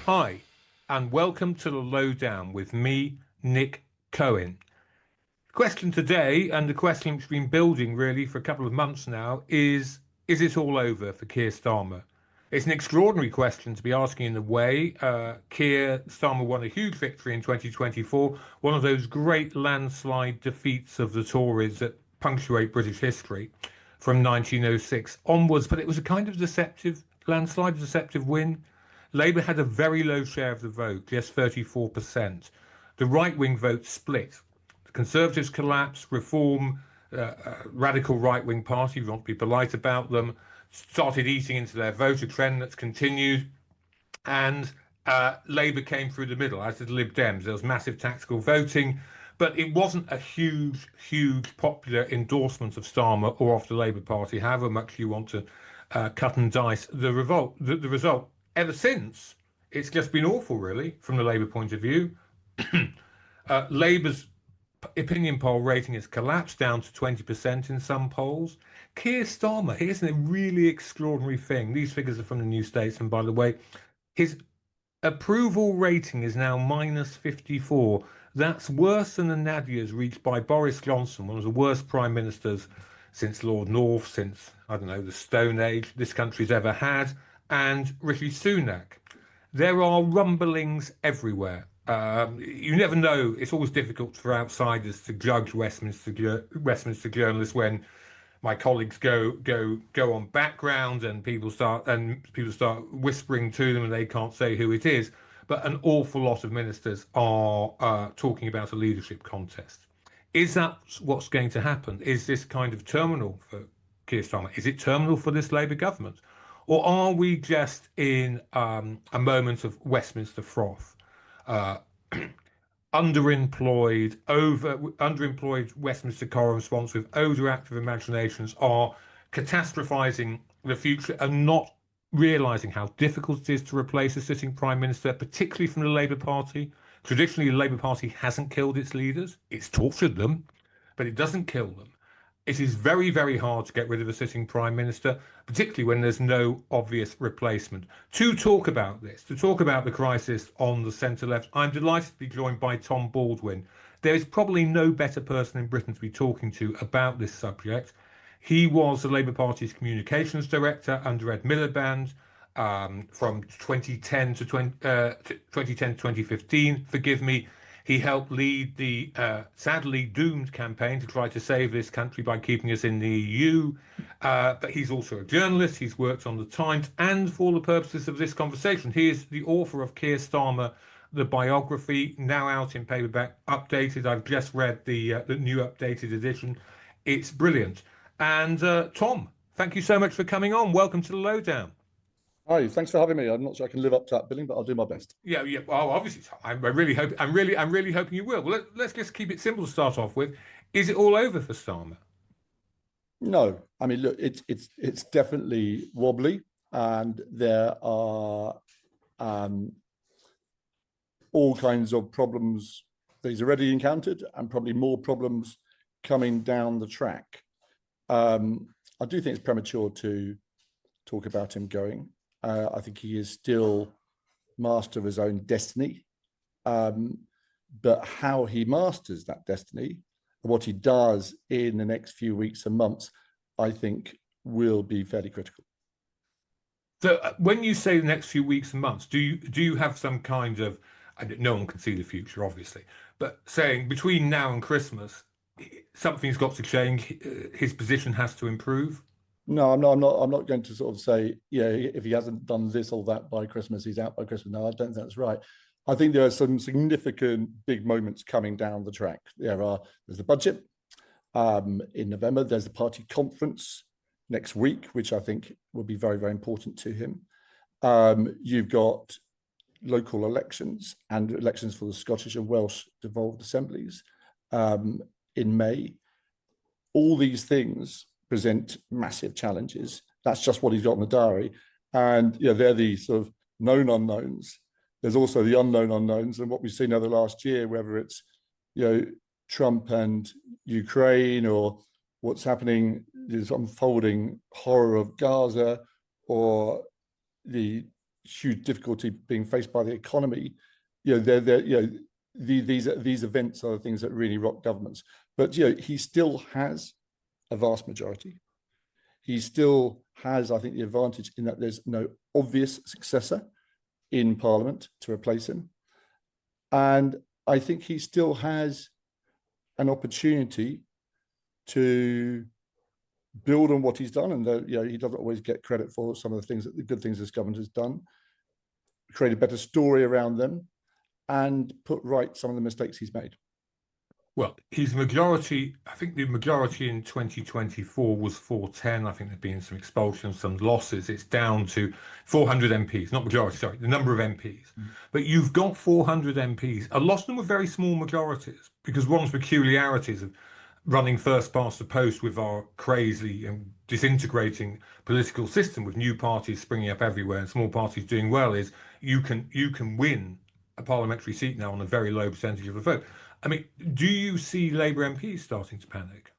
Hi, and welcome to the Lowdown with me, Nick Cohen. The question today, and the question which has been building really for a couple of months now, is it all over for Keir Starmer? It's an extraordinary question to be asking in a way. Keir Starmer won a huge victory in 2024, one of those great landslide defeats of the Tories that punctuate British history from 1906 onwards, but it was a kind of deceptive landslide, deceptive win. Labour had a very low share of the vote, just 34%. The right-wing vote split. The Conservatives collapsed, Reform, radical right-wing party, we want to be polite about them, started eating into their vote, a trend that's continued, and Labour came through the middle, as did Lib Dems. There was massive tactical voting, but it wasn't a huge popular endorsement of Starmer or of the Labour Party, however much you want to cut and dice the result. Ever since, it's just been awful, really, from the Labour point of view. Labour's opinion poll rating has collapsed down to 20% in some polls. Keir Starmer, here's a really extraordinary thing. These figures are from the New Statesman, by the way. His approval rating is now minus 54. That's worse than the nadirs reached by Boris Johnson, one of the worst prime ministers since Lord North, since, I don't know, the Stone Age this country's ever had, and Rishi Sunak. There are rumblings everywhere. You never know. It's always difficult for outsiders to judge Westminster journalists when my colleagues go on background and people start whispering to them and they can't say who it is. But an awful lot of ministers are talking about a leadership contest. Is that what's going to happen? Is this kind of terminal for Keir Starmer? Is it terminal for this Labour government? Or are we just in a moment of Westminster froth? Uh, underemployed Westminster correspondents with overactive imaginations are catastrophizing the future and not realizing how difficult it is to replace a sitting prime minister, particularly from the Labour Party. Traditionally, the Labour Party hasn't killed its leaders. It's tortured them, but it doesn't kill them. It is very hard to get rid of a sitting prime minister, particularly when there's no obvious replacement. To talk about this, to talk about the crisis on the centre left, I'm delighted to be joined by Tom Baldwin. There is probably no better person in Britain to be talking to about this subject. He was the Labour Party's communications director under Ed Miliband from 2010 to 2015. Forgive me. He helped lead the sadly doomed campaign to try to save this country by keeping us in the EU. But he's also a journalist. He's worked on the Times. And for the purposes of this conversation, he is the author of Keir Starmer, the biography, now out in paperback, updated. I've just read the new updated edition. It's brilliant. And Tom, thank you so much for coming on. Welcome to the Lowdown. Hi, thanks for having me. I'm not sure I can live up to that billing, but I'll do my best. Yeah. Well, obviously, I'm really hoping you will. Well, let's just keep it simple to start off with. Is it all over for Starmer? No, I mean, look, it's definitely wobbly, and there are all kinds of problems that he's already encountered, and probably more problems coming down the track. I do think it's premature to talk about him going. I think he is still master of his own destiny. But how he masters that destiny and what he does in the next few weeks and months, I think will be fairly critical. So when you say the next few weeks and months, do you have some kind of, no one can see the future, obviously, but saying between now and Christmas, something's got to change, his position has to improve? No, I'm not going to sort of say, yeah, if he hasn't done this or that by Christmas, he's out by Christmas. No, I don't think that's right. I think there are some significant big moments coming down the track. There's the budget in November. There's the party conference next week, which I think will be very important to him. You've got local elections and elections for the Scottish and Welsh devolved assemblies in May. All these things present massive challenges. That's just what he's got in the diary. And they're the sort of known unknowns. There's also the unknown unknowns, and what we've seen over the last year, whether it's Trump and Ukraine, or what's happening, this unfolding horror of Gaza, or the huge difficulty being faced by the economy, these events are the things that really rock governments. But he still has a vast majority. He still has, I think, the advantage in that there's no obvious successor in Parliament to replace him. And I think he still has an opportunity to build on what he's done. And he doesn't always get credit for some of the things, that the good things this government has done, create a better story around them, and put right some of the mistakes he's made. Well, his majority, I think the majority in 2024 was 410. I think there've been some expulsions, some losses. It's down to 400 MPs, not majority, sorry, the number of MPs. But you've got 400 MPs. A lot of them were very small majorities, because one of the peculiarities of running first past the post with our crazy and disintegrating political system, with new parties springing up everywhere and small parties doing well, is you can win a parliamentary seat now on a very low percentage of the vote. I mean, do you see Labour MPs starting to panic?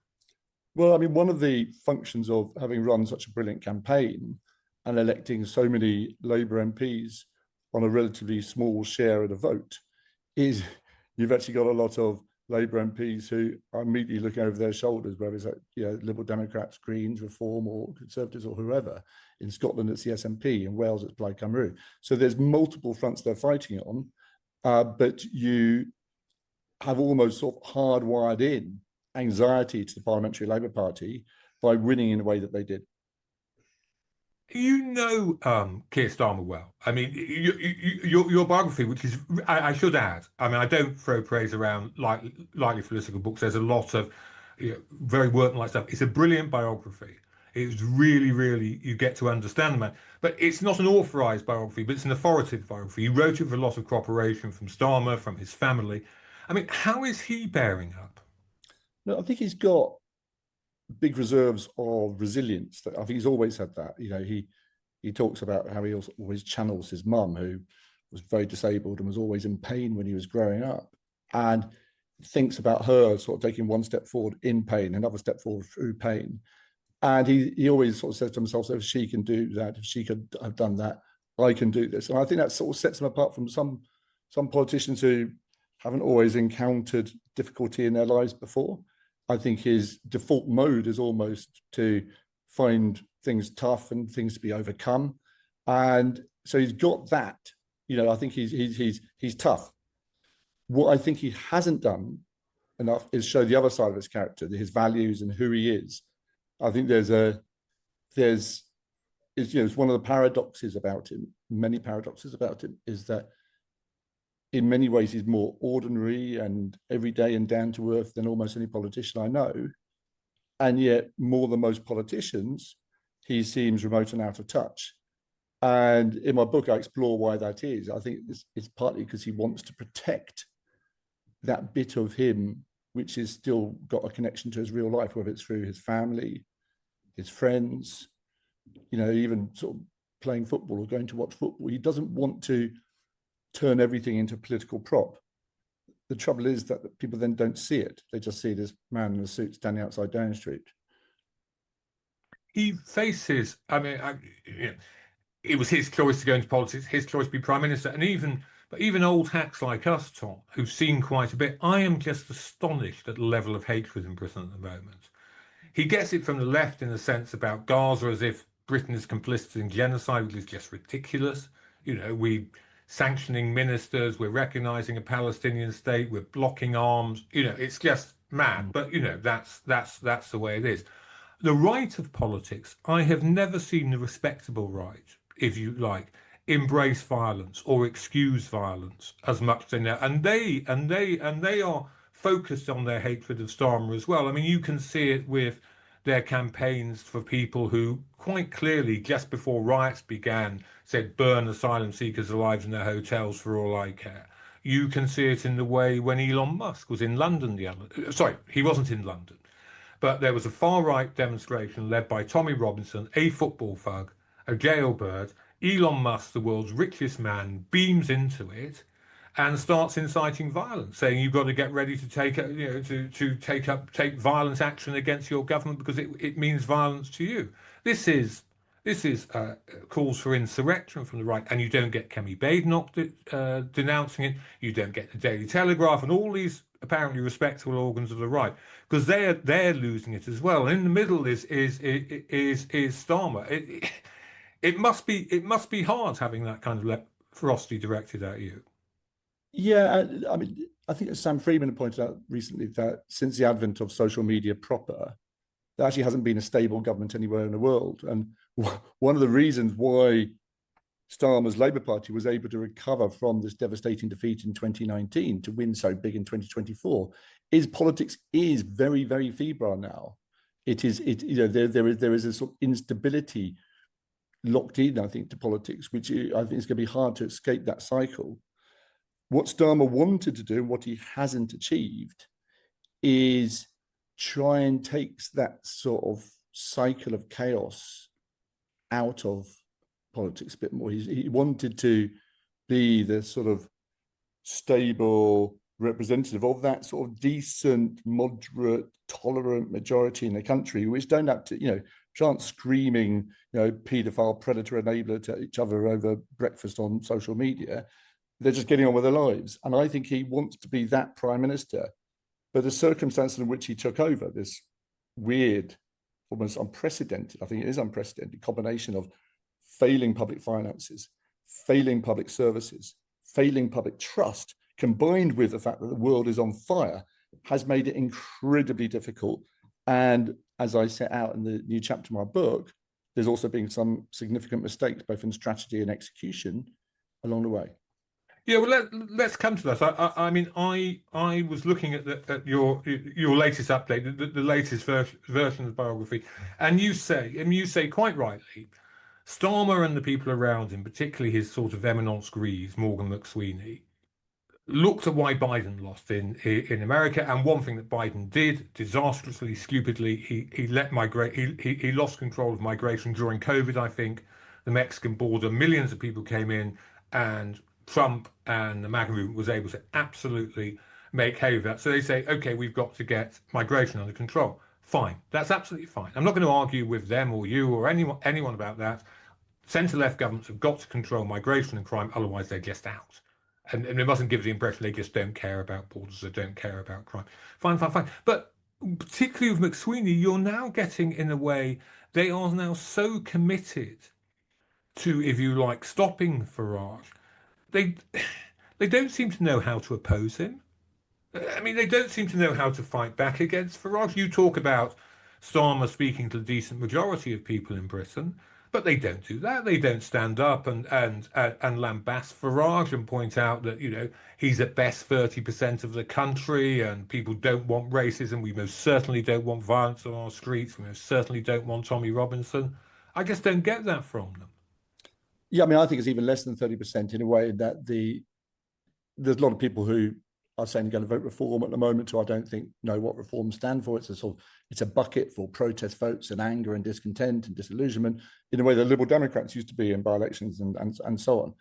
Well, I mean, one of the functions of having run such a brilliant campaign and electing so many Labour MPs on a relatively small share of the vote is you've actually got a lot of Labour MPs who are immediately looking over their shoulders, whether it's Liberal Democrats, Greens, Reform, or Conservatives, or whoever. In Scotland, it's the SNP. In Wales, it's Plaid Cymru. So there's multiple fronts they're fighting on, but you have almost sort of hardwired in anxiety to the Parliamentary Labour Party by winning in the way that they did. You know Keir Starmer well. I mean, your biography, which is, I should add, I mean, I don't throw praise around lightly for political books. There's a lot of very workmanlike stuff. It's a brilliant biography. It's really, really, you get to understand the man. But it's not an authorised biography, but it's an authoritative biography. You wrote it with a lot of cooperation from Starmer, from his family. I mean, how is he bearing up? No, I think he's got big reserves of resilience. That I think he's always had that. He talks about how he always channels his mum, who was very disabled and was always in pain when he was growing up, and thinks about her sort of taking one step forward in pain, another step forward through pain. And he always sort of says to himself, so if she can do that, if she could have done that, I can do this. And I think that sort of sets him apart from some politicians who haven't always encountered difficulty in their lives before. I think his default mode is almost to find things tough and things to be overcome. And so he's got that. I think he's tough. What I think he hasn't done enough is show the other side of his character, his values and who he is. I think it's one of the paradoxes about him, many paradoxes about him, is that in many ways he's more ordinary and everyday and down to earth than almost any politician I know. And yet, more than most politicians, he seems remote and out of touch. And in my book, I explore why that is. I think it's partly because he wants to protect that bit of him which has still got a connection to his real life, whether it's through his family, his friends, even sort of playing football or going to watch football. He doesn't want to turn everything into a political prop. The trouble is that people then don't see it. They just see this man in a suit standing outside Downing Street. He faces, I mean, it was his choice to go into politics, his choice to be Prime Minister, and even old hacks like us, Tom, who've seen quite a bit, I am just astonished at the level of hatred in Britain at the moment. He gets it from the left in a sense about Gaza, as if Britain is complicit in genocide, which is just ridiculous. We sanctioning ministers, we're recognising a Palestinian state, we're blocking arms. It's just mad. But that's the way it is. The right of politics, I have never seen the respectable right, if you like, embrace violence or excuse violence as much as they know. And they are focused on their hatred of Starmer as well. I mean, you can see it with their campaigns for people who quite clearly, just before riots began, said burn asylum seekers alive in their hotels for all I care. You can see it in the way when Elon Musk was in London he wasn't in London, but there was a far-right demonstration led by Tommy Robinson, a football thug, a jailbird. Elon Musk, the world's richest man, beams into it and starts inciting violence, saying you've got to get ready to take violent action against your government because it means violence to you. This is This is calls for insurrection from the right, and you don't get Kemi Badenoch denouncing it. You don't get the Daily Telegraph and all these apparently respectable organs of the right, because they're losing it as well. And in the middle is Starmer. It must be hard having that kind of ferocity directed at you. Yeah, I mean, I think as Sam Freeman pointed out recently that since the advent of social media proper, there actually hasn't been a stable government anywhere in the world. And one of the reasons why Starmer's Labour Party was able to recover from this devastating defeat in 2019 to win so big in 2024 is politics is very, very febrile now. It is, there is a sort of instability locked in, I think, to politics, which I think is going to be hard to escape that cycle. What Starmer wanted to do, what he hasn't achieved, is try and take that sort of cycle of chaos out of politics a bit more. He wanted to be the sort of stable representative of that sort of decent, moderate, tolerant majority in the country, which don't have to, aren't screaming, paedophile, predator, enabler to each other over breakfast on social media. They're just getting on with their lives. And I think he wants to be that prime minister. But the circumstances in which he took over, this weird, almost unprecedented, I think it is unprecedented, combination of failing public finances, failing public services, failing public trust, combined with the fact that the world is on fire, has made it incredibly difficult. And as I set out in the new chapter of my book, there's also been some significant mistakes, both in strategy and execution along the way. Yeah, well, let's come to that. I mean, I was looking at your latest update, the latest version of the biography, and you say quite rightly, Starmer and the people around him, particularly his sort of eminence grise, Morgan McSweeney, looked at why Biden lost in America, and one thing that Biden did disastrously, stupidly, he lost control of migration during COVID. I think the Mexican border, millions of people came in, and Trump and the MAGA movement was able to absolutely make hay of that. So they say, okay, we've got to get migration under control. Fine, that's absolutely fine. I'm not going to argue with them or you or anyone about that. Centre-left governments have got to control migration and crime, otherwise they're just out. And they mustn't give the impression they just don't care about borders or don't care about crime. Fine, fine, fine. But particularly with McSweeney, you're now getting, in a way, they are now so committed to, if you like, stopping Farage. They they don't seem to know how to oppose him. I mean, they don't seem to know how to fight back against Farage. You talk about Starmer speaking to the decent majority of people in Britain, but they don't do that. They don't stand up and lambast Farage and point out that he's at best 30% of the country and people don't want racism. We most certainly don't want violence on our streets. We most certainly don't want Tommy Robinson. I just don't get that from them. Yeah, I mean, I think it's even less than 30% in a way that there's a lot of people who are saying they're going to vote reform at the moment, who I don't think know what reform stand for. It's a bucket for protest votes and anger and discontent and disillusionment in the way the Liberal Democrats used to be in by-elections and so on.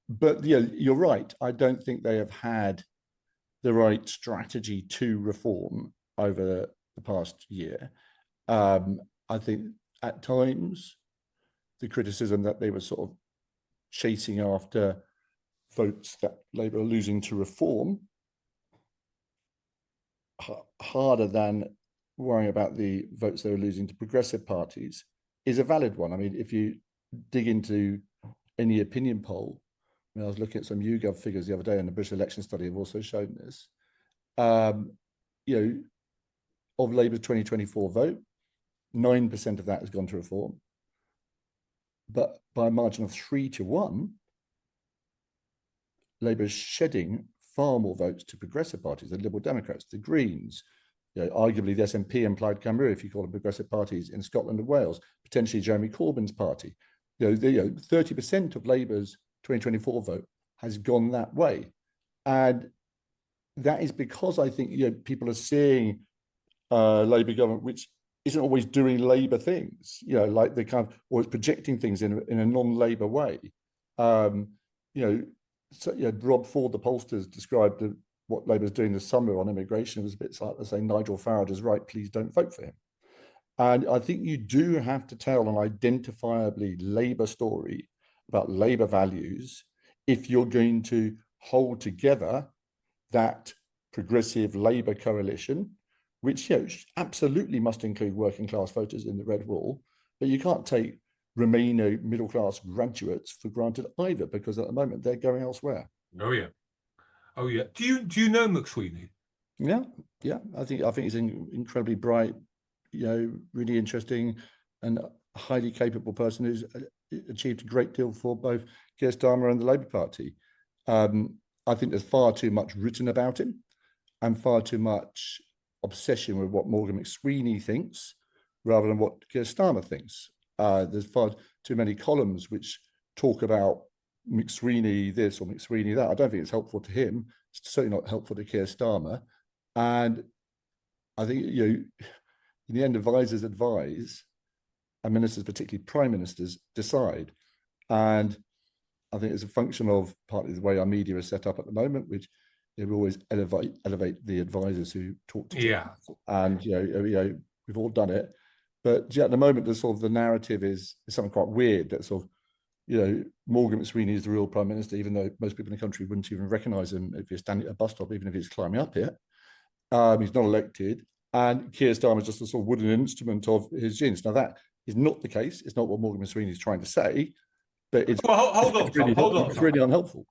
But you're right. I don't think they have had the right strategy to reform over the past year. I think at times the criticism that they were sort of chasing after votes that Labour are losing to reform harder than worrying about the votes they were losing to progressive parties is a valid one. I mean, if you dig into any opinion poll, I was looking at some YouGov figures the other day, and the British election study have also shown this. Of Labour's 2024 vote, 9% of that has gone to reform. But by a margin of 3-1, Labour is shedding far more votes to progressive parties, the Liberal Democrats, the Greens, arguably the SNP and Plaid Cymru, if you call them progressive parties, in Scotland and Wales, potentially Jeremy Corbyn's party. 30% of Labour's 2024 vote has gone that way. And that is because I think people are seeing Labour government, which isn't always doing Labour things, like they kind of, or it's projecting things in a non-Labour way. Rob Ford, the pollsters, described what Labour's doing this summer on immigration was a bit like saying Nigel Farage is right, please don't vote for him. And I think you do have to tell an identifiably Labour story about Labour values if you're going to hold together that progressive Labour coalition, which absolutely must include working class voters in the red wall, but you can't take Remainer middle class graduates for granted either, because at the moment they're going elsewhere. Oh yeah, oh yeah. Do you know McSweeney? Yeah, yeah. I think he's an incredibly bright, really interesting and highly capable person who's achieved a great deal for both Keir Starmer and the Labour Party. I think there's far too much written about him and far too much obsession with what Morgan McSweeney thinks rather than what Keir Starmer thinks. There's far too many columns which talk about McSweeney this or McSweeney that. I don't think it's helpful to him. It's certainly not helpful to Keir Starmer. And I think, in the end, advisors advise and ministers, particularly prime ministers, decide. And I think it's a function of partly the way our media is set up at the moment, which we always elevate the advisors who talk to journalists. And, we've all done it. But at the moment, the narrative is something quite weird that Morgan McSweeney is the real prime minister, even though most people in the country wouldn't even recognise him if you're standing at a bus stop, even if he's climbing up it. He's not elected. And Keir Starmer is just a sort of wooden instrument of his genius. Now, that is not the case. It's not what Morgan McSweeney is trying to say, but it's, well, hold on, Tom. Hold on, it's really unhelpful.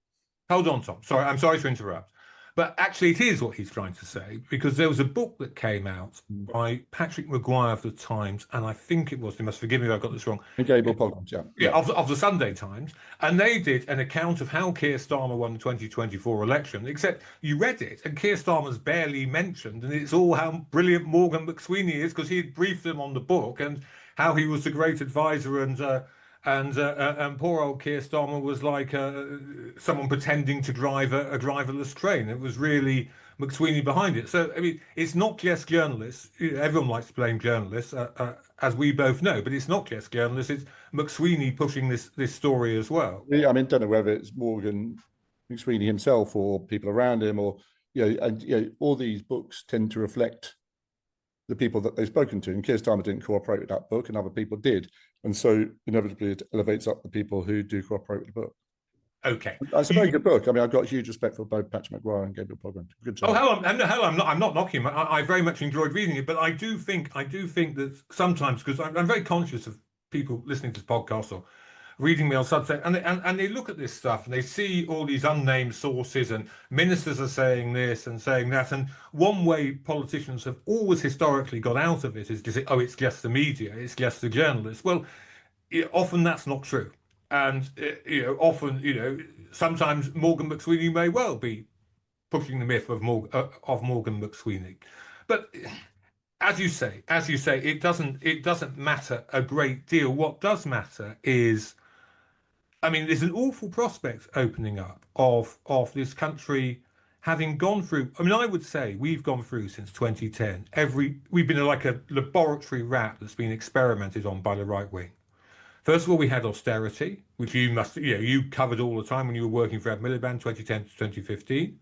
Hold on, Tom. Sorry, I'm sorry to interrupt. But actually, it is what he's trying to say, because there was a book that came out by Patrick Maguire of the Times, and I think it was, they must forgive me if I got this wrong. Gable Pogrom, yeah. Of the Sunday Times. And they did an account of how Keir Starmer won the 2024 election, except you read it, and Keir Starmer's barely mentioned, and it's all how brilliant Morgan McSweeney is, because he had briefed them on the book, and how he was the great advisor, and poor old Keir Starmer was like someone pretending to drive a driverless train. It was really McSweeney behind it. So, I mean, it's not just journalists. Everyone likes to blame journalists, as we both know, but it's not just journalists. It's McSweeney pushing this story as well. I mean, don't know whether it's Morgan McSweeney himself or people around him, or all these books tend to reflect the people that they've spoken to. And Keir Starmer didn't cooperate with that book, and other people did. And so inevitably it elevates up the people who do cooperate with the book. Okay. It's a very good book. I mean, I've got huge respect for both Patrick Maguire and Gabriel Pogrom. Good job. Oh, hell, I'm not knocking him. I very much enjoyed reading it, but I do think that sometimes, because I'm very conscious of people listening to this podcast or reading me on Substack, and they look at this stuff and they see all these unnamed sources, and ministers are saying this and saying that. And one way politicians have always historically got out of it is to say, oh, it's just the media, it's just the journalists. Well, often that's not true. And often, sometimes Morgan McSweeney may well be pushing the myth of Morgan McSweeney. But as you say, it doesn't matter a great deal. What does matter is, I mean, there's an awful prospect opening up of this country having gone through. I mean, I would say we've gone through since 2010. We've been like a laboratory rat that's been experimented on by the right wing. First of all, we had austerity, which you covered all the time when you were working for Ed Miliband, 2010 to 2015.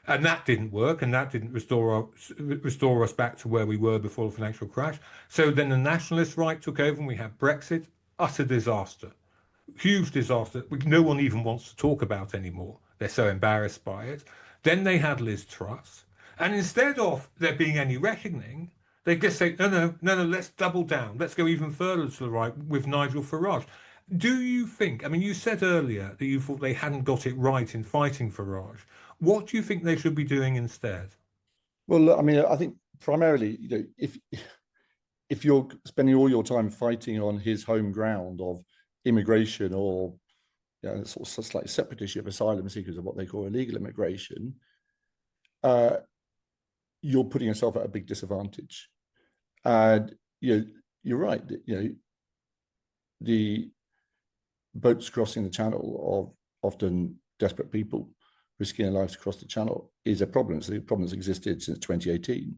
And that didn't work, and that didn't restore us back to where we were before the financial crash. So then the nationalist right took over, and we had Brexit, utter disaster, huge disaster, which no one even wants to talk about anymore. They're so embarrassed by it. Then they had Liz Truss, and instead of there being any reckoning, they just say, no, let's double down. Let's go even further to the right with Nigel Farage. Do you think, I mean, you said earlier that you thought they hadn't got it right in fighting Farage. What do you think they should be doing instead? Well, I mean, I think primarily, if you're spending all your time fighting on his home ground of immigration, or sort of slightly separate issue of asylum seekers, or what they call illegal immigration, you're putting yourself at a big disadvantage. And you're right. The boats crossing the channel of often desperate people risking their lives across the channel is a problem. So the problem has existed since 2018.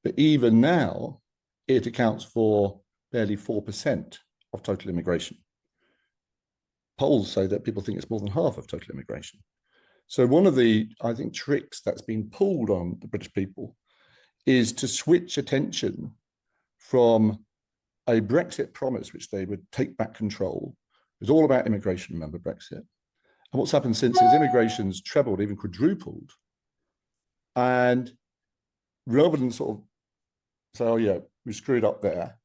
But even now, it accounts for barely 4% of total immigration. Polls say that people think it's more than half of total immigration. So one of the, I think, tricks that's been pulled on the British people is to switch attention from a Brexit promise, which they would take back control. It was all about immigration, remember Brexit. And what's happened since is immigration's trebled, even quadrupled. And rather than sort of say, oh yeah, we screwed up there,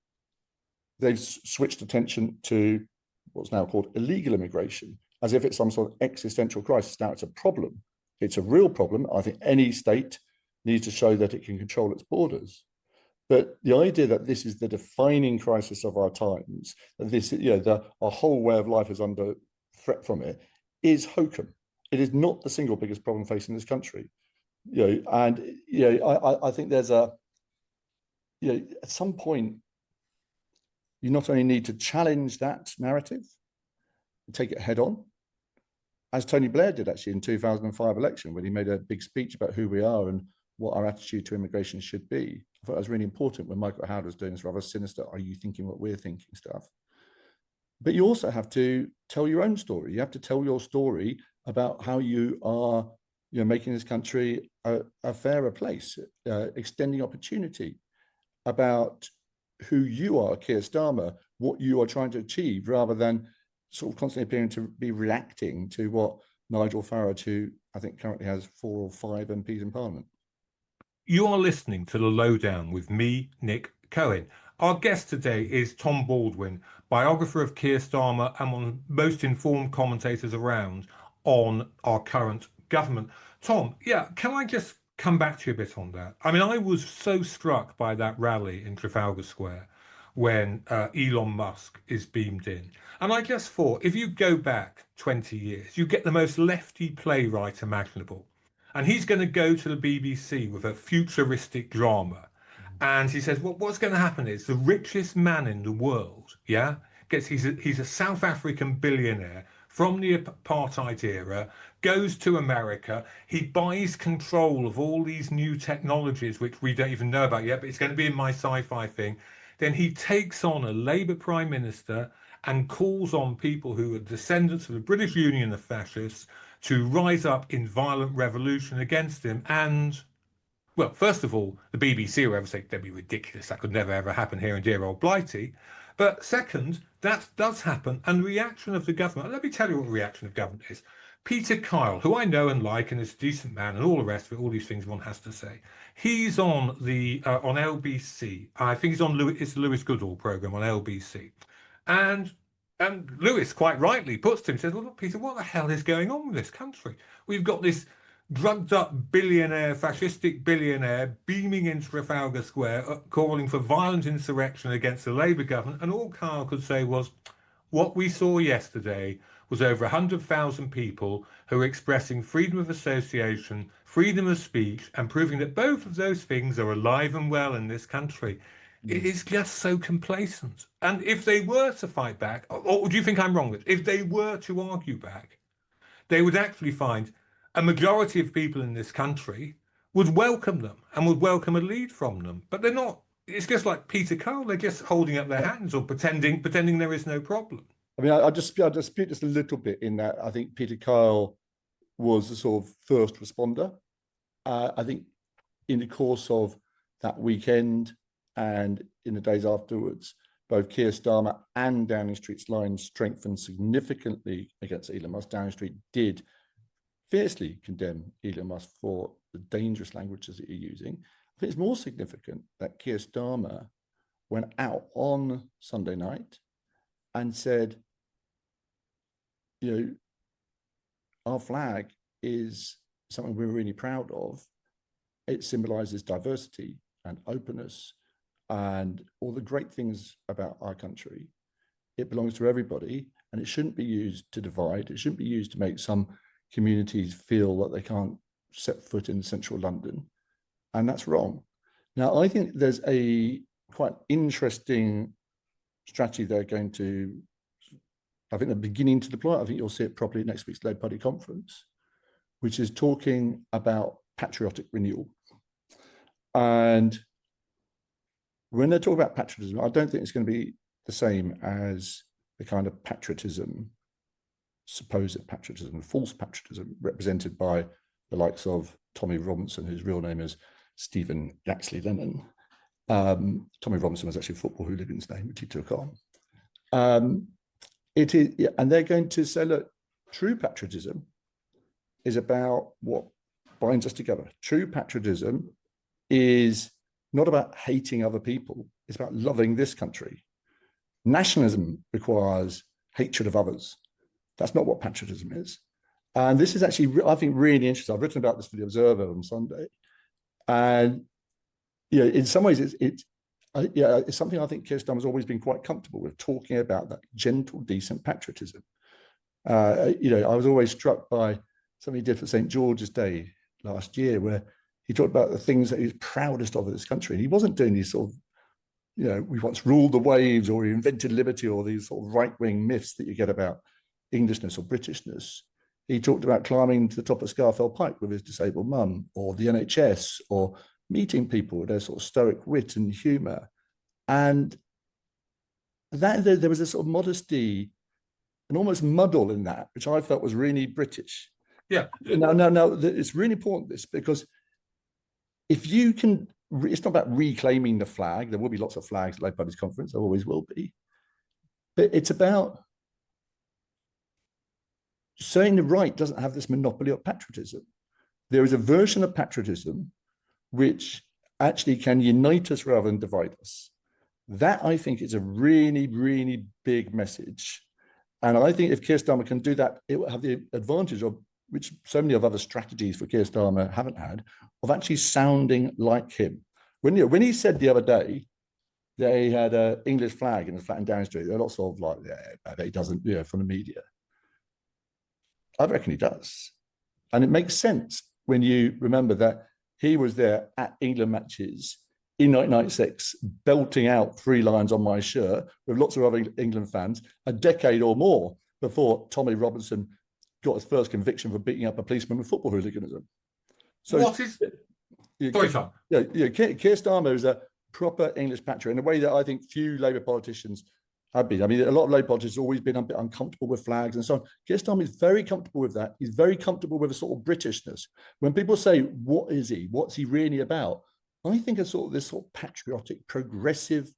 they've switched attention to what's now called illegal immigration, as if it's some sort of existential crisis. Now it's a problem. It's a real problem. I think any state needs to show that it can control its borders. But the idea that this is the defining crisis of our times, that this, our whole way of life is under threat from it, is hokum. It is not the single biggest problem facing this country. I think there's at some point, you not only need to challenge that narrative and take it head on, as Tony Blair did actually in 2005 election, when he made a big speech about who we are and what our attitude to immigration should be. I thought it was really important when Michael Howard was doing this rather sinister, are you thinking what we're thinking stuff? But you also have to tell your own story. You have to tell your story about how you are making this country a fairer place, extending opportunity, about who you are, Keir Starmer, what you are trying to achieve, rather than sort of constantly appearing to be reacting to what Nigel Farage, who I think currently has 4 or 5 MPs in Parliament. You are listening to The Lowdown with me, Nick Cohen. Our guest today is Tom Baldwin, biographer of Keir Starmer and one of the most informed commentators around on our current government. Tom, can I just come back to you a bit on that? I mean, I was so struck by that rally in Trafalgar Square when Elon Musk is beamed in. And I just thought, if you go back 20 years, you get the most lefty playwright imaginable. And he's going to go to the BBC with a futuristic drama. And he says, well, what's going to happen is the richest man in the world, he's a South African billionaire from the apartheid era, goes to America, he buys control of all these new technologies, which we don't even know about yet, but it's going to be in my sci-fi thing. Then he takes on a Labour Prime Minister and calls on people who are descendants of the British Union of fascists to rise up in violent revolution against him. And, well, first of all, the BBC will ever say that'd be ridiculous. That could never, ever happen here in dear old Blighty. But second, that does happen. And the reaction of the government, let me tell you what the reaction of government is. Peter Kyle, who I know and like and is a decent man and all the rest of it, all these things one has to say. He's on the on LBC. I think he's on it's the Lewis Goodall programme on LBC. And Lewis quite rightly puts to him, says, well, look, Peter, what the hell is going on with this country? We've got this drugged up billionaire, fascistic billionaire, beaming into Trafalgar Square, calling for violent insurrection against the Labour government. And all Kyle could say was, what we saw yesterday was over 100,000 people who were expressing freedom of association, freedom of speech, and proving that both of those things are alive and well in this country. It is just so complacent. And if they were to fight back, or do you think I'm wrong? If they were to argue back, they would actually find a majority of people in this country would welcome them and would welcome a lead from them. But they're not. It's just like Peter Kyle. They're just holding up their hands or pretending there is no problem. I mean, I dispute just a little bit in that I think Peter Kyle was the sort of first responder. I think in the course of that weekend and in the days afterwards, both Keir Starmer and Downing Street's line strengthened significantly against Elon Musk. Downing Street did fiercely condemn Elon Musk for the dangerous languages that you're using. I think it's more significant that Keir Starmer went out on Sunday night and said, our flag is something we're really proud of. It symbolizes diversity and openness and all the great things about our country. It belongs to everybody, and it shouldn't be used to divide. It shouldn't be used to make some communities feel that they can't set foot in central London. And that's wrong. Now, I think there's a quite interesting strategy they're beginning to deploy. I think you'll see it properly next week's Labour Party conference, which is talking about patriotic renewal. And when they talk about patriotism, I don't think it's going to be the same as the kind of patriotism, supposed patriotism, false patriotism represented by the likes of Tommy Robinson, whose real name is Stephen Yaxley Lennon. Tommy Robinson was actually a football hooligan's name, which he took on. It is, yeah, and they're going to say, look, true patriotism is about what binds us together. True patriotism is not about hating other people. It's about loving this country. Nationalism requires hatred of others. That's not what patriotism is. And this is actually, I think, really interesting. I've written about this for The Observer on Sunday. And yeah, in some ways, it's something I think Keir Starmer has always been quite comfortable with, talking about that gentle, decent patriotism. I was always struck by something he did for St. George's Day last year, where he talked about the things that he was proudest of in this country. And he wasn't doing these sort of, we once ruled the waves, or he invented liberty, or these sort of right-wing myths that you get about Englishness or Britishness. He talked about climbing to the top of Scarfell Pike with his disabled mum, or the NHS, or meeting people with their sort of stoic wit and humour. And that there was a sort of modesty and almost muddle in that, which I felt was really British. Yeah. No, it's really important, this, because if you can, it's not about reclaiming the flag. There will be lots of flags at Labour Party's conference, there always will be. But it's about saying the right doesn't have this monopoly of patriotism. There is a version of patriotism which actually can unite us rather than divide us. That, I think, is a really, really big message. And I think if Keir Starmer can do that, it will have the advantage of, which so many of other strategies for Keir Starmer haven't had, of actually sounding like him. When he said the other day they had an English flag in the flat in Downing Street, there are lots of like, yeah, he doesn't, from the media. I reckon he does. And it makes sense when you remember that he was there at England matches in 1996, belting out 3 lines on my shirt with lots of other England fans, a decade or more before Tommy Robinson got his first conviction for beating up a policeman with football hooliganism. So what is... Sorry, Tom. Keir Starmer is a proper English patriot in a way that I think few Labour politicians have been. I mean, a lot of Labour politicians have always been a bit uncomfortable with flags and so on. Keir Starmer is very comfortable with that. He's very comfortable with a sort of Britishness. When people say, what is he? What's he really about? I think of sort of this sort of patriotic, progressive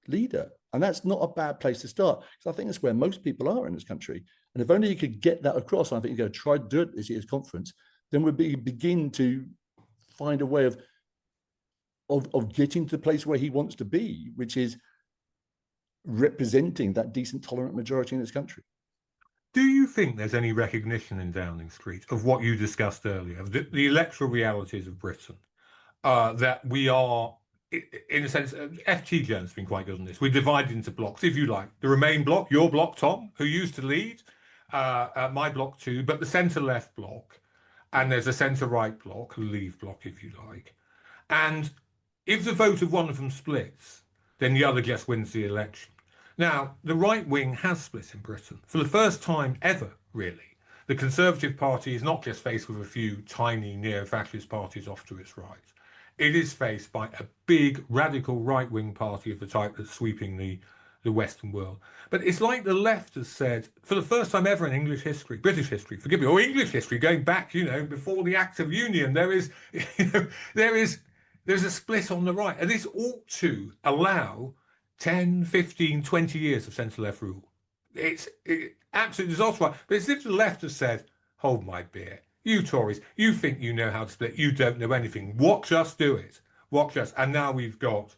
leader. And that's not a bad place to start, because I think that's where most people are in this country. And if only you could get that across, and I think you're going to try to do it this year's conference, then we'll begin to find a way of getting to the place where he wants to be, which is representing that decent, tolerant majority in this country. Do you think there's any recognition in Downing Street of what you discussed earlier, of the electoral realities of Britain, that we are, in a sense, FT Jones has been quite good on this. We're divided into blocks, if you like. The Remain block, your block, Tom, who used to lead, my block too, but the centre-left block, and there's a centre-right block, a Leave block, if you like. And if the vote of one of them splits, then the other just wins the election. Now, the right wing has split in Britain. For the first time ever, really. The Conservative Party is not just faced with a few tiny neo-fascist parties off to its right. It is faced by a big, radical right-wing party of the type that's sweeping the Western world. But it's like the left has said, for the first time ever in English history, British history, forgive me, or English history, going back, before the Act of Union, there's a split on the right. And this ought to allow 10, 15, 20 years of centre-left rule. It's absolutely disastrous. But it's if the left has said, hold my beer. You Tories, you think you know how to split. You don't know anything. Watch us do it. Watch us. And now we've got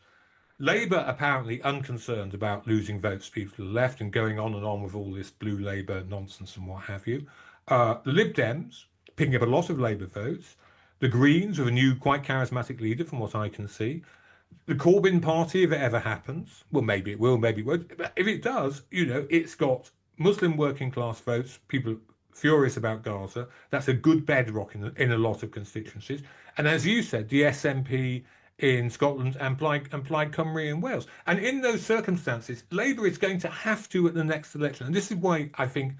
Labour apparently unconcerned about losing votes, people to the left, and going on with all this blue Labour nonsense and what have you. The Lib Dems picking up a lot of Labour votes. The Greens with a new, quite charismatic leader, from what I can see. The Corbyn party, if it ever happens, well, maybe it will, maybe it won't. But if it does, it's got Muslim working class votes, people furious about Gaza. That's a good bedrock in a lot of constituencies. And as you said, the SNP in Scotland and Plaid Cymru in Wales. And in those circumstances, Labour is going to have to at the next election. And this is why I think,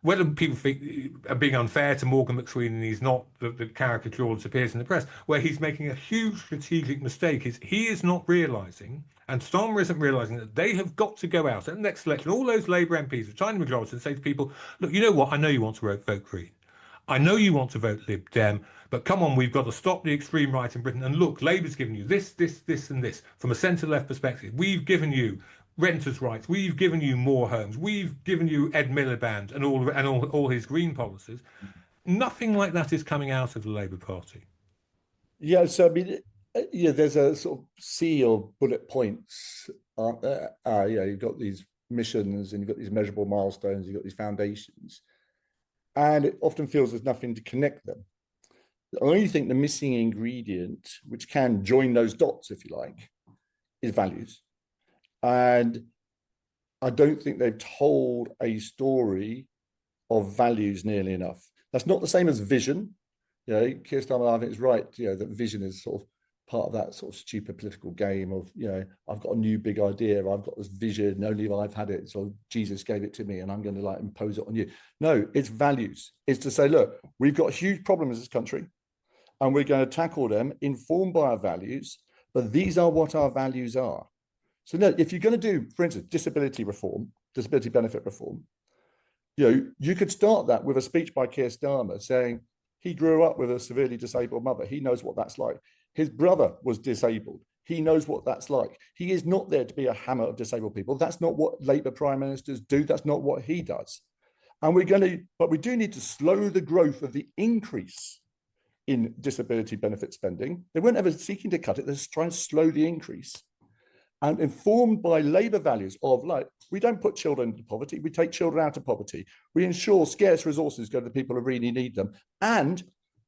whether people think are being unfair to Morgan McSween and he's not the caricature that appears in the press, where he's making a huge strategic mistake, is he is not realising, and Starmer isn't realising, that they have got to go out at the next election, all those Labour MPs, the tiny majority, and say to people, look, you know what, I know you want to vote Green. I know you want to vote Lib Dem, but come on, we've got to stop the extreme right in Britain. And look, Labour's given you this, this, and this. From a centre-left perspective, we've given you renters' rights, we've given you more homes, we've given you Ed Miliband and all his green policies. Nothing like that is coming out of the Labour Party. Yeah, so I mean, yeah, there's a sort of sea of bullet points, aren't there? Yeah, you've got these missions and you've got these measurable milestones, you've got these foundations, and it often feels there's nothing to connect them. I only think the missing ingredient, which can join those dots, if you like, is values. And I don't think they've told a story of values nearly enough. That's not the same as vision. You know, Keir Starmer, I think, is right, you know, that vision is sort of part of that sort of stupid political game of, you know, I've got a new big idea, I've got this vision, only I've had it, so Jesus gave it to me and I'm going to like impose it on you. No, it's values. It's to say, look, we've got huge problems in this country and we're going to tackle them informed by our values, but these are what our values are. So no, if you're going to do, for instance, disability reform, disability benefit reform, you know, you could start that with a speech by Keir Starmer saying he grew up with a severely disabled mother. He knows what that's like. His brother was disabled. He knows what that's like. He is not there to be a hammer of disabled people. That's not what Labour prime ministers do. That's not what he does. And but we do need to slow the growth of the increase in disability benefit spending. They weren't ever seeking to cut it. They're trying to slow the increase. And informed by Labour values of, like, we don't put children into poverty, we take children out of poverty, we ensure scarce resources go to the people who really need them, and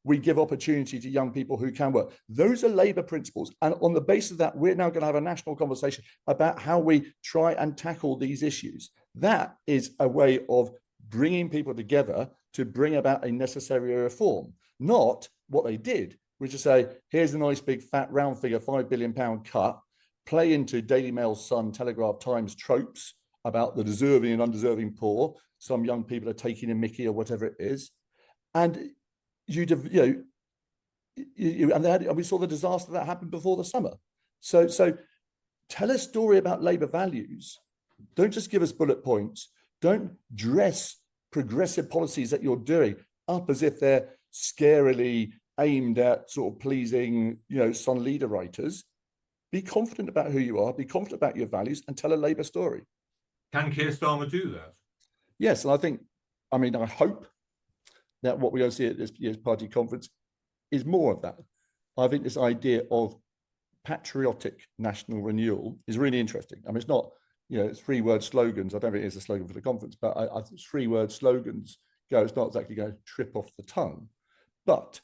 we give opportunity to young people who can work. Those are Labour principles. And on the basis of that, we're now going to have a national conversation about how we try and tackle these issues. That is a way of bringing people together to bring about a necessary reform, not what they did, which is say, here's a nice big fat round figure, £5 billion cut, play into Daily Mail, Sun, Telegraph, Times tropes about the deserving and undeserving poor. Some young people are taking a mickey or whatever it is. And we saw the disaster that happened before the summer. So tell a story about Labour values. Don't just give us bullet points. Don't dress progressive policies that you're doing up as if they're scarily aimed at sort of pleasing, you know, Sun leader writers. Be confident about who you are, be confident about your values, and tell a Labour story. Can Keir Starmer do that? Yes, and I hope that what we're going to see at this year's party conference is more of that. I think this idea of patriotic national renewal is really interesting. I mean, it's not, you know, it's 3-word slogans. I don't think it's a slogan for the conference, but I 3-word slogans go, it's not exactly going to trip off the tongue, but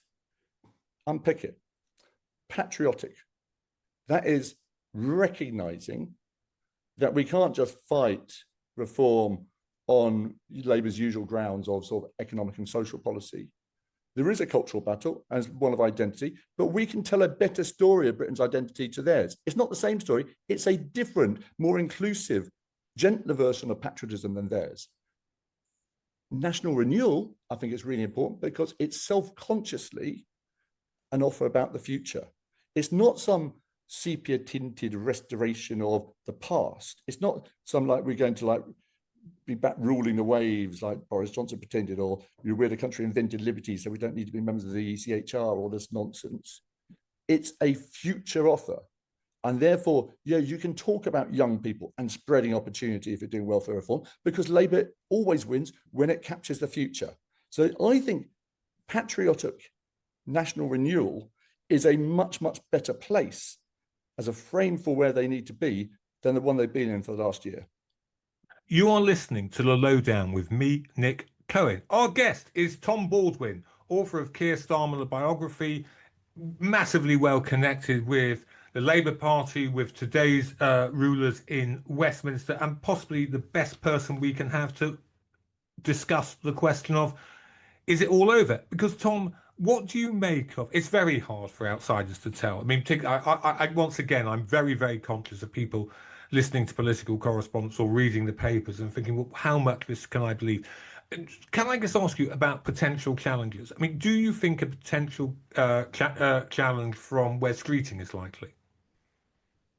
unpick it. Patriotic. That is recognizing that we can't just fight reform on Labour's usual grounds of sort of economic and social policy. There is a cultural battle as one of identity, but we can tell a better story of Britain's identity to theirs. It's not the same story. It's a different, more inclusive, gentler version of patriotism than theirs. National renewal, I think, is really important because it's self-consciously an offer about the future. It's not some sepia tinted restoration of the past. It's not some like we're going to like be back ruling the waves like Boris Johnson pretended, or we're the country invented liberty, so we don't need to be members of the ECHR, all this nonsense. It's a future offer. And therefore, yeah, you can talk about young people and spreading opportunity if you're doing welfare reform, because Labour always wins when it captures the future. So I think patriotic national renewal is a much, much better place as a frame for where they need to be than the one they've been in for the last year. You are listening to The Lowdown with me, Nick Cohen. Our guest is Tom Baldwin, author of Keir Starmer, the biography, massively well connected with the Labour Party, with today's rulers in Westminster, and possibly the best person we can have to discuss the question of, is it all over? Because Tom, what do you make of? It's very hard for outsiders to tell. I mean, once again, I'm very, very conscious of people listening to political correspondence or reading the papers and thinking, well, how much this can I believe? Can I just ask you about potential challenges? I mean, do you think a potential challenge from Wes Streeting is likely?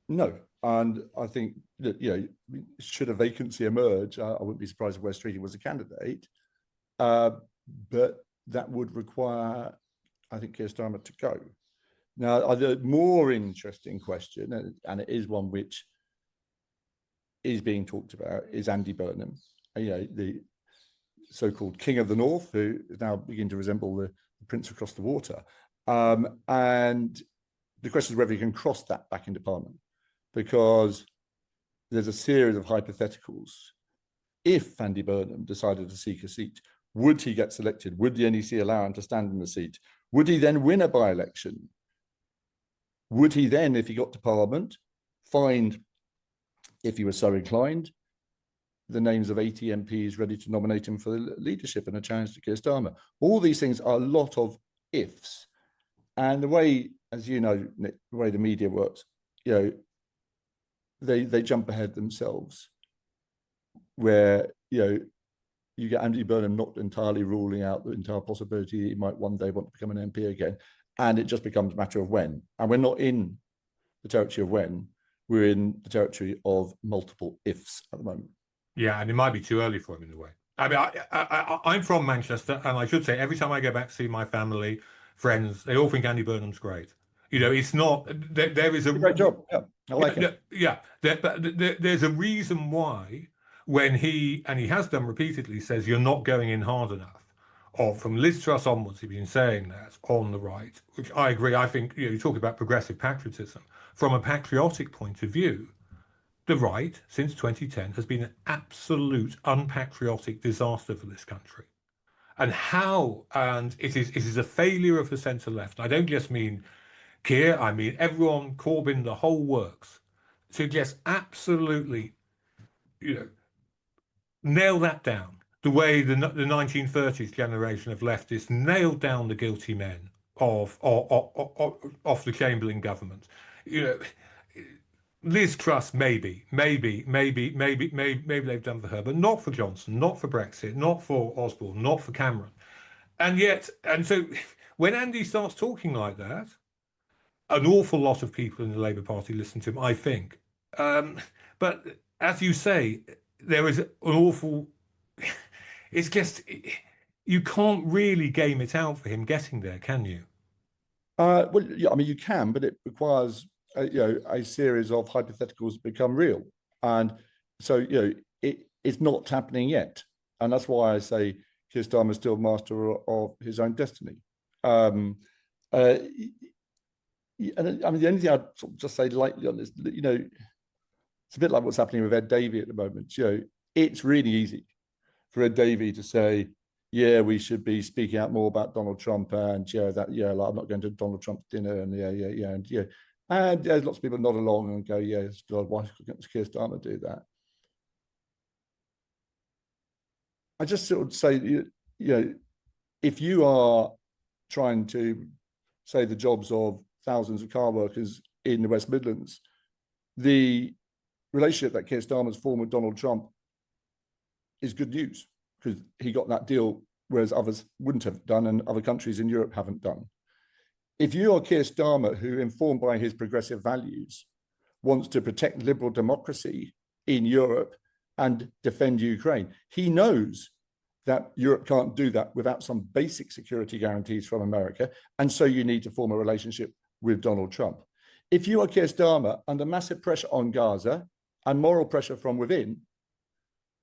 No, and I think that, you know, should a vacancy emerge, I wouldn't be surprised if Wes Streeting was a candidate. But that would require, I think, Keir Starmer to go. Now, the more interesting question, and it is one which is being talked about, is Andy Burnham, the so-called King of the North, who is now beginning to resemble the Prince across the water. And the question is whether he can cross that back into Parliament, because there's a series of hypotheticals. If Andy Burnham decided to seek a seat, would he get selected? Would the NEC allow him to stand in the seat? Would he then win a by-election? Would he then, if he got to Parliament, find, if he was so inclined, the names of 80 MPs ready to nominate him for the leadership and a challenge to Keir Starmer? All these things are a lot of ifs. And the way, as you know, Nick, the way the media works, they jump ahead themselves, where, you get Andy Burnham not entirely ruling out the entire possibility he might one day want to become an MP again. And it just becomes a matter of when. And we're not in the territory of when, we're in the territory of multiple ifs at the moment. Yeah, and it might be too early for him in a way. I mean, I'm from Manchester, and I should say every time I go back to see my family, friends, they all think Andy Burnham's great. It's not, there is a great job. Yeah, I like it. Yeah, there's a reason why when he has done repeatedly, says you're not going in hard enough. Or from Liz Truss onwards, he's been saying that on the right, which I agree. I think, you talk about progressive patriotism. From a patriotic point of view, the right, since 2010, has been an absolute unpatriotic disaster for this country. And it is a failure of the centre left. I don't just mean Keir, I mean everyone, Corbyn, the whole works, to just absolutely, nail that down. The way the 1930s generation of leftists nailed down the guilty men of the Chamberlain government. Liz Truss, maybe they've done for her, but not for Johnson, not for Brexit, not for Osborne, not for Cameron. And so when Andy starts talking like that, an awful lot of people in the Labour Party listen to him, I think. But as you say, there is an awful. It's just, you can't really game it out for him getting there, can you? Well, yeah, I mean, you can, but it requires a series of hypotheticals become real, and so it's not happening yet, and that's why I say Keir Starmer is still master of his own destiny. And I mean, the only thing I'd sort of just say lightly on this, it's a bit like what's happening with Ed Davey at the moment. It's really easy for Ed Davey to say, yeah, we should be speaking out more about Donald Trump, and like, I'm not going to Donald Trump's dinner, and and there's lots of people nod along and go, yes, God, why can't Keir Starmer do that? I just sort of say, if you are trying to say the jobs of thousands of car workers in the West Midlands, the relationship that Keir Starmer's formed with Donald Trump is good news, because he got that deal, whereas others wouldn't have done, and other countries in Europe haven't done. If you are Keir Starmer, who, informed by his progressive values, wants to protect liberal democracy in Europe and defend Ukraine, he knows that Europe can't do that without some basic security guarantees from America, and so you need to form a relationship with Donald Trump. If you are Keir Starmer, under massive pressure on Gaza and moral pressure from within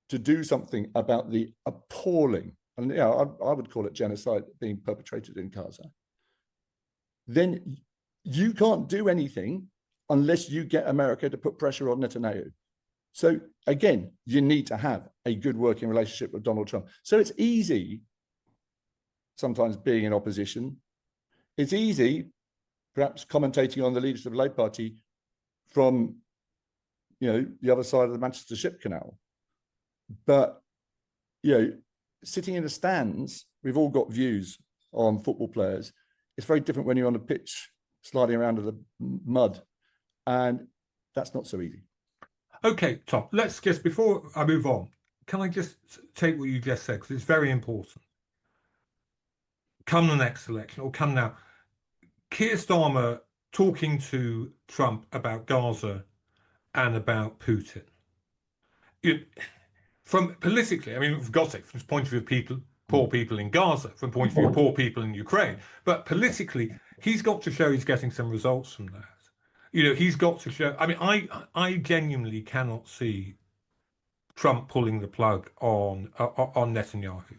to do something about the appalling, and I would call it genocide being perpetrated in Gaza, then you can't do anything unless you get America to put pressure on Netanyahu. So again, you need to have a good working relationship with Donald Trump. So it's easy sometimes being in opposition. It's easy perhaps commentating on the leadership of the Labour Party from the other side of the Manchester Ship Canal. But sitting in the stands, we've all got views on football players. It's very different when you're on a pitch sliding around in the mud, and that's not so easy. Okay, Tom, let's just, before I move on, can I just take what you just said, because it's very important. Come the next election, or come now, Keir Starmer talking to Trump about Gaza and about Putin. From politically, I mean, we've got it from the point of view of people poor people in Gaza, from the point of view of poor people in Ukraine. But politically, he's got to show he's getting some results from that. He's got to show. I mean, I genuinely cannot see Trump pulling the plug on Netanyahu.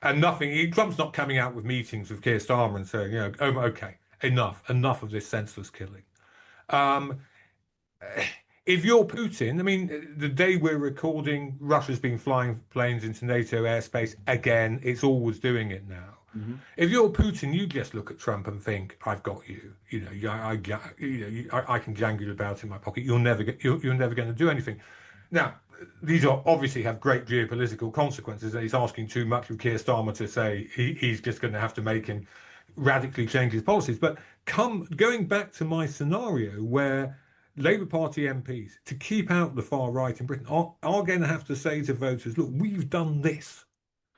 And nothing. Trump's not coming out with meetings with Keir Starmer and saying, oh, okay, enough of this senseless killing. Um, if you're Putin, I mean, the day we're recording, Russia's been flying planes into NATO airspace again. It's always doing it now. Mm-hmm. If you're Putin, you just look at Trump and think, "I've got you. I can jangle about in my pocket. You're never going to do anything." Now, these obviously have great geopolitical consequences, and he's asking too much of Keir Starmer to say he's just going to have to make him radically change his policies. But going back to my scenario where Labour Party MPs, to keep out the far right in Britain, are going to have to say to voters, look, we've done this.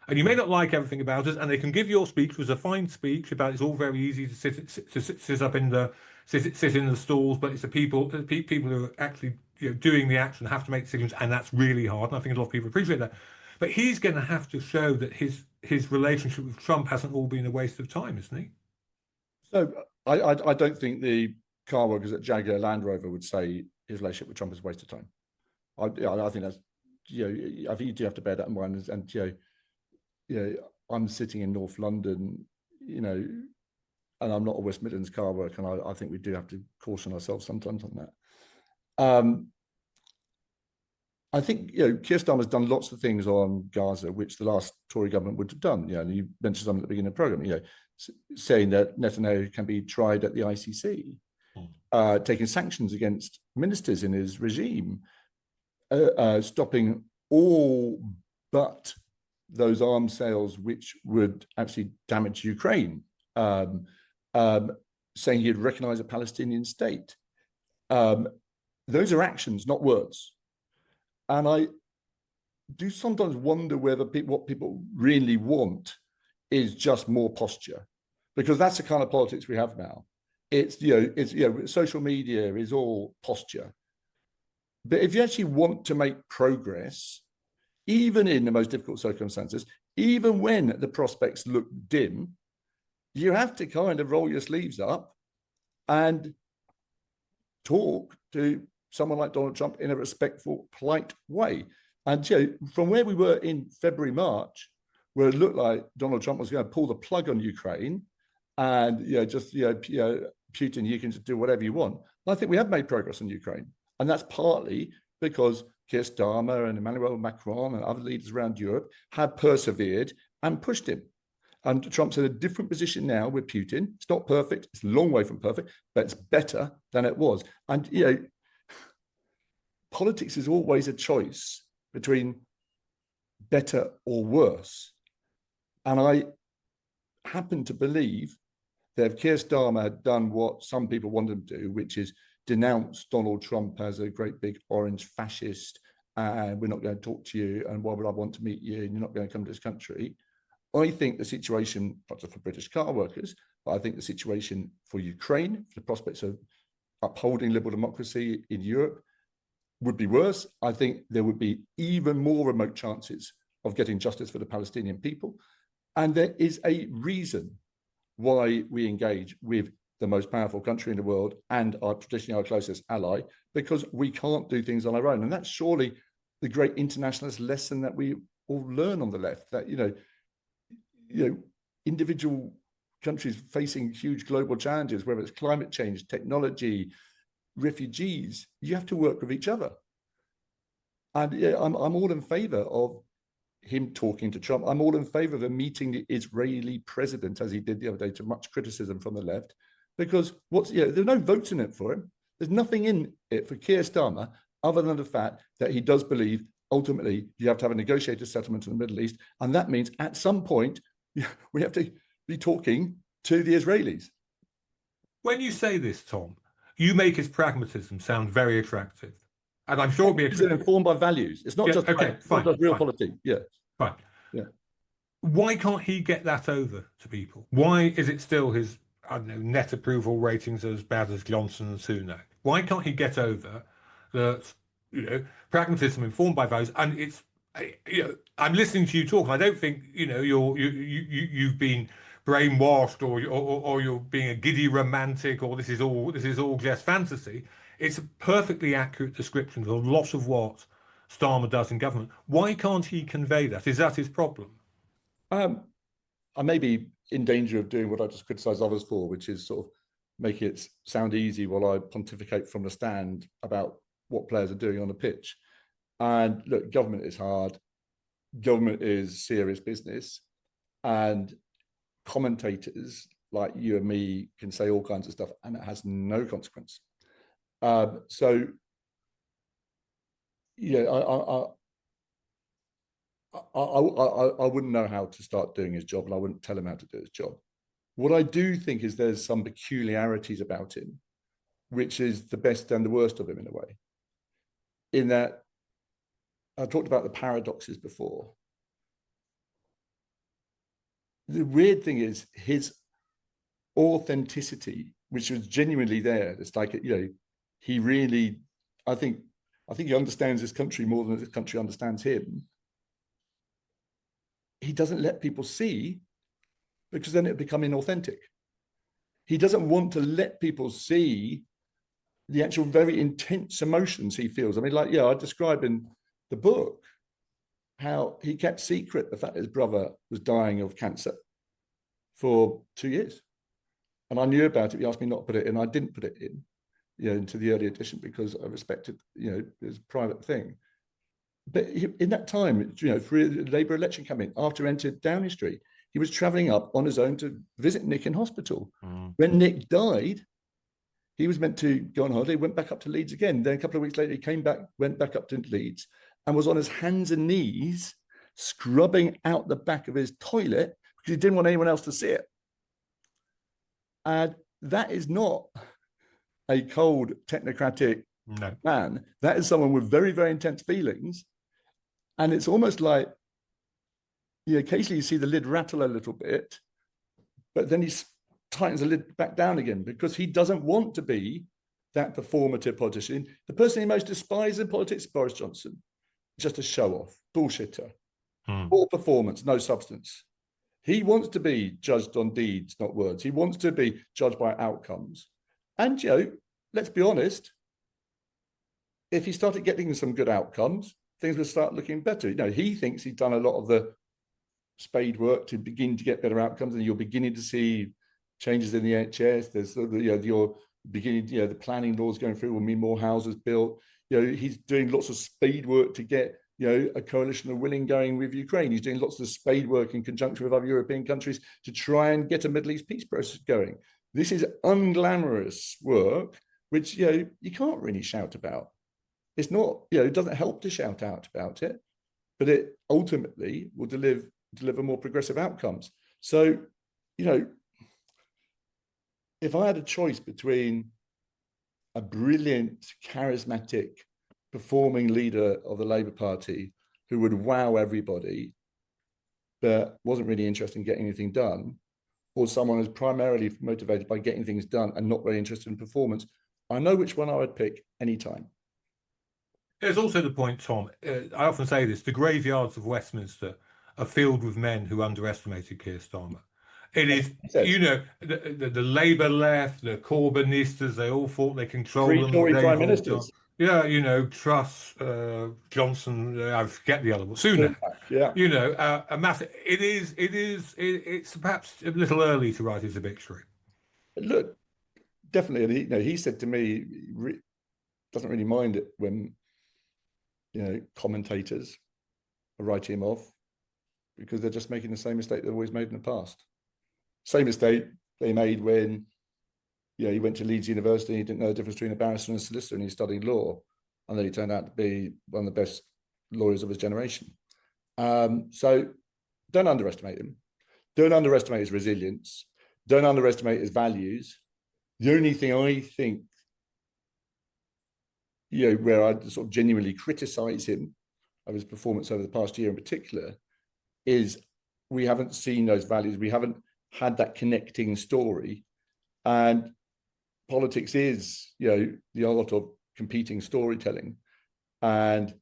And you may not like everything about us, and they can give your speech, which was a fine speech about it's all very easy to sit up in the sit in the stalls, but it's the people who are actually doing the action have to make decisions, and that's really hard. And I think a lot of people appreciate that. But he's going to have to show that his relationship with Trump hasn't all been a waste of time, isn't he? So I don't think the car workers at Jaguar Land Rover would say his relationship with Trump is a waste of time. I think that's I think you do have to bear that in mind. And I'm sitting in North London, and I'm not a West Midlands car worker, and I think we do have to caution ourselves sometimes on that. I think Keir Starmer's done lots of things on Gaza, which the last Tory government would have done. And you mentioned some at the beginning of the program. Saying that Netanyahu can be tried at the ICC, taking sanctions against ministers in his regime, stopping all but those arms sales which would actually damage Ukraine, saying he'd recognize a Palestinian state. Those are actions, not words. And I do sometimes wonder whether what people really want is just more posture, because that's the kind of politics we have now. It's social media is all posture. But if you actually want to make progress, even in the most difficult circumstances, even when the prospects look dim, you have to kind of roll your sleeves up and talk to someone like Donald Trump in a respectful, polite way. And from where we were in February, March, where it looked like Donald Trump was going to pull the plug on Ukraine, and Putin, you can just do whatever you want. And I think we have made progress in Ukraine, and that's partly because Keir Starmer and Emmanuel Macron and other leaders around Europe have persevered and pushed him. And Trump's in a different position now with Putin. It's not perfect; it's a long way from perfect, but it's better than it was. And politics is always a choice between better or worse. And I happen to believe that if Keir Starmer had done what some people want him to do, which is denounce Donald Trump as a great big orange fascist, and we're not going to talk to you, and why would I want to meet you, and you're not going to come to this country, I think the situation, not just for British car workers, but I think the situation for Ukraine, for the prospects of upholding liberal democracy in Europe, would be worse. I think there would be even more remote chances of getting justice for the Palestinian people. And there is a reason why we engage with the most powerful country in the world and our traditionally our closest ally, because we can't do things on our own. And that's surely the great internationalist lesson that we all learn on the left, that, individual countries facing huge global challenges, whether it's climate change, technology, refugees, you have to work with each other. And I'm all in favor of him talking to Trump. I'm all in favor of him meeting the Israeli president, as he did the other day, to much criticism from the left, because there's no votes in it for him. There's nothing in it for Keir Starmer other than the fact that he does believe ultimately you have to have a negotiated settlement in the Middle East. And that means at some point we have to be talking to the Israelis. When you say this, Tom, you make his pragmatism sound very attractive. And I'm sure it'll be attractive. It's informed by values. It's not just real politics. Yeah. Fine. Yeah. Why can't he get that over to people? Why is it still his, net approval ratings as bad as Johnson and Sunak? Why can't he get over that, pragmatism informed by values? And I'm listening to you talk, and I don't think you've been brainwashed, or you're being a giddy romantic, or this is all just fantasy. It's a perfectly accurate description of a lot of what Starmer does in government. Why can't he convey that? Is that his problem? Um, I may be in danger of doing what I just criticise others for, which is sort of make it sound easy while I pontificate from the stand about what players are doing on the pitch. And look, government is hard. Government is serious business. And commentators like you and me can say all kinds of stuff and it has no consequence. So, yeah, I wouldn't know how to start doing his job, and I wouldn't tell him how to do his job. What I do think is there's some peculiarities about him, which is the best and the worst of him in a way. In that, I talked about the paradoxes before. The weird thing is his authenticity, which was genuinely there. It's like, he really, I think he understands this country more than this country understands him. He doesn't let people see, because then it become inauthentic. He doesn't want to let people see the actual very intense emotions he feels. I mean, I describe in the book how he kept secret the fact that his brother was dying of cancer for 2 years. And I knew about it. He asked me not to put it in. I didn't put it in, into the early edition because I respected, his private thing. But in that time, for a Labour election campaign, after entered Downing Street, he was travelling up on his own to visit Nick in hospital. When Nick died, he was meant to go on holiday, went back up to Leeds again. Then a couple of weeks later, he came back, went back up to Leeds, and was on his hands and knees scrubbing out the back of his toilet because he didn't want anyone else to see it. And that is not a cold, technocratic man. That is someone with very, very intense feelings. And it's almost like, occasionally you see the lid rattle a little bit, but then he tightens the lid back down again because he doesn't want to be that performative politician. The person he most despises in politics, Boris Johnson, just a show-off, bullshitter, all performance, no substance. He wants to be judged on deeds, not words. He wants to be judged by outcomes. And, let's be honest, if he started getting some good outcomes, things would start looking better. He thinks he's done a lot of the spade work to begin to get better outcomes, and you're beginning to see changes in the NHS. There's you're beginning, the planning laws going through will mean more houses built. He's doing lots of spade work to get a coalition of willing going with Ukraine. He's doing lots of spade work in conjunction with other European countries to try and get a Middle East peace process going. This is unglamorous work, which you can't really shout about. It's not, it doesn't help to shout out about it, but it ultimately will deliver more progressive outcomes. So, if I had a choice between a brilliant, charismatic, performing leader of the Labour Party who would wow everybody, but wasn't really interested in getting anything done, or someone who's primarily motivated by getting things done and not very interested in performance, I know which one I would pick anytime. There's also the point, Tom, I often say this, the graveyards of Westminster are filled with men who underestimated Keir Starmer. It is, the Labour left, the Corbynistas, they all thought they controlled them. Three prime ministers. Truss, Johnson, I forget the other one, Sunak. A massive, it's perhaps a little early to write his obituary. Look, definitely. And he said to me, doesn't really mind it when, commentators are writing him off because they're just making the same mistake they've always made in the past. Same mistake they made when, he went to Leeds University, he didn't know the difference between a barrister and a solicitor, and he studied law. And then he turned out to be one of the best lawyers of his generation. So don't underestimate him. Don't underestimate his resilience. Don't underestimate his values. The only thing I think, where I sort of genuinely criticize him of his performance over the past year in particular, is we haven't seen those values. We haven't had that connecting story. And politics is, the art of competing storytelling. And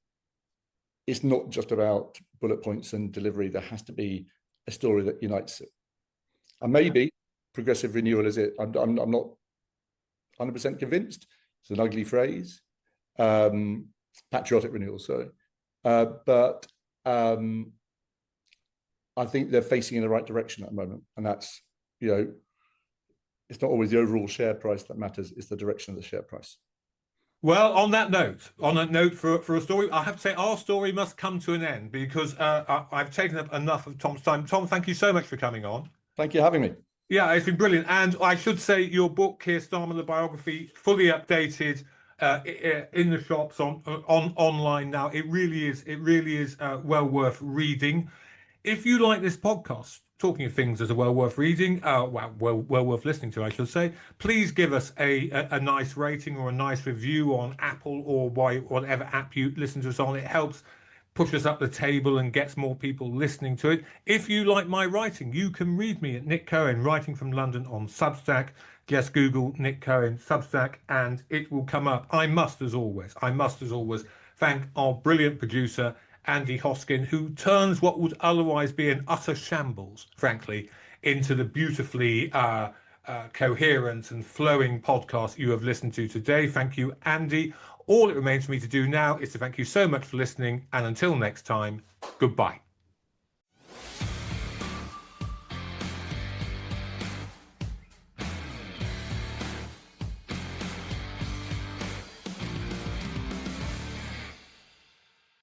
it's not just about bullet points and delivery. There has to be a story that unites it. And maybe progressive renewal is it. I'm not 100% convinced. It's an ugly phrase. Patriotic renewal, sorry. But I think they're facing in the right direction at the moment. And that's, it's not always the overall share price that matters, it's the direction of the share price. Well, on that note, for a story, I have to say our story must come to an end because I've taken up enough of Tom's time. Tom, thank you so much for coming on. Thank you for having me. Yeah, it's been brilliant. And I should say your book, Keir Starmer, the biography, fully updated in the shops on online now. It really is well worth reading. If you like this podcast, talking of things that are well worth reading, well worth listening to, I should say, please give us a nice rating or a nice review on Apple or whatever app you listen to us on. It helps push us up the table and gets more people listening to it. If you like my writing, you can read me at Nick Cohen, writing from London on Substack. Just Google Nick Cohen Substack and it will come up. I must as always thank our brilliant producer, Andy Hoskin, who turns what would otherwise be an utter shambles, frankly, into the beautifully coherent and flowing podcast you have listened to today. Thank you, Andy. All it remains for me to do now is to thank you so much for listening, and until next time, goodbye.